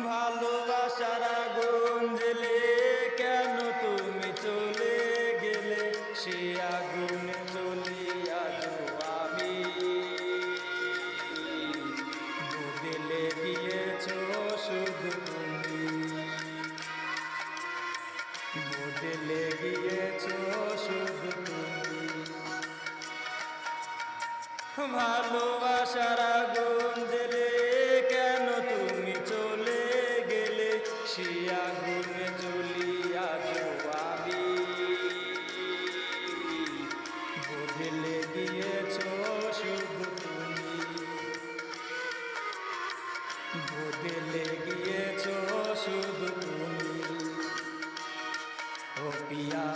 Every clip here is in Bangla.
ভালোবাসার আগুন জ্বেলে কেন তুমি চলে গেলে, সে আগুন জ্বলি আজও আমি। বদলে গিয়েছ শুধু তুমি, বদলে গিয়েছ শুধু তুমি। ভালোবাসার আগুন জ্বেলে কেন তুমি চলে গেলে, সে আগুনে জ্বলি আজও আমি। বদলে গিয়েছ শুধু তুমি, বদলে গিয়েছ শুধু তুমি। ও পিয়া,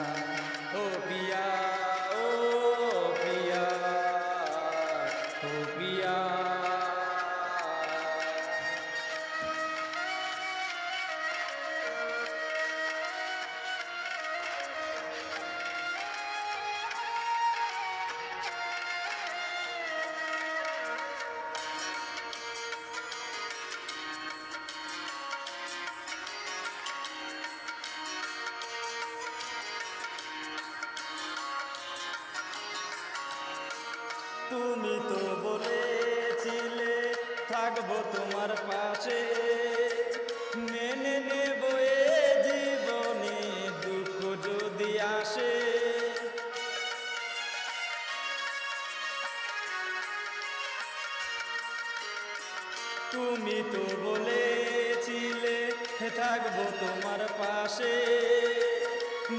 ও পিয়া, ও পিয়া, ও পিয়া। তুমি তো বলেছিলে থাকবো তোমার পাশে, মেনে নেব এ জীবনে দুঃখ যদি আসে। তুমি তো বলেছিলে থাকবো তোমার পাশে,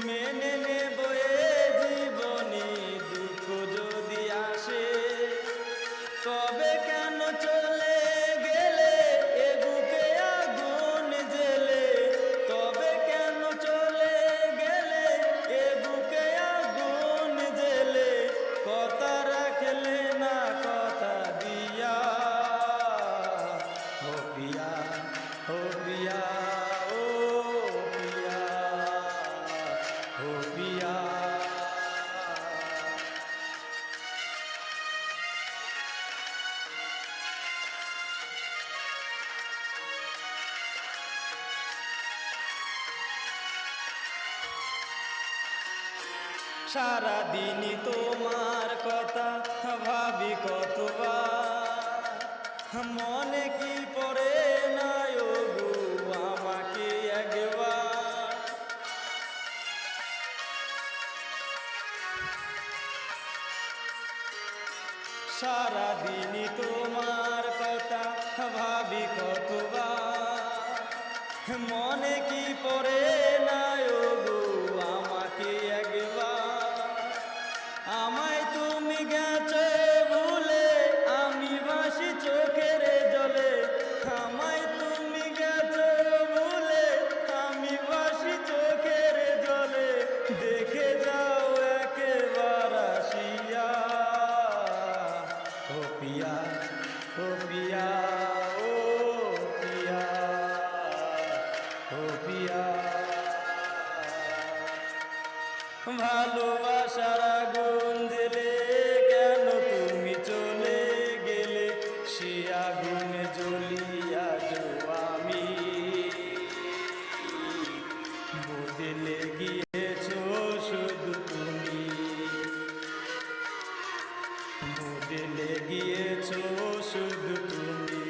মেনে নেব এ জীবনে দুঃখ যদি আসে। তবে কেন চলে গেলে এ বুকে আগুন জ্বেলে, তবে কেন চলে গেলে এ বুকে আগুন জ্বেলে। কথা রাখলে না কথা দিয়া, ও পিয়া, ও পিয়া, ও পিয়া, ও পিয়া। সারাদিনই তোমার কথা ভাবি কতবার, মনে কি পড়ে না ও গো আমাকে একবার। সারাদিনই তোমার কথা ভাবি কতবার, মনে কি পড়ে না ও গো আমাকে একবার। আমায় তুমি গেছো ভুলে আমি ভাসি চোখের জলে, আমায় তুমি গেছো ভুলে আমি ভাসি চোখের জলে। দেখে যাও একবার আসিয়া, ও পিয়া, ও পিয়া, ও পিয়া, ও পিয়া। ভালোবাসার আগুন জ্বেলে কেন তুমি চলে গেলে, সে আগুনে জ্বলি আজও আমি। বদলে গিয়েছ শুধু তুমি, বদলে গিয়েছ শুধু তুমি।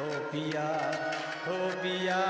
ও পিয়া, ও পিয়া।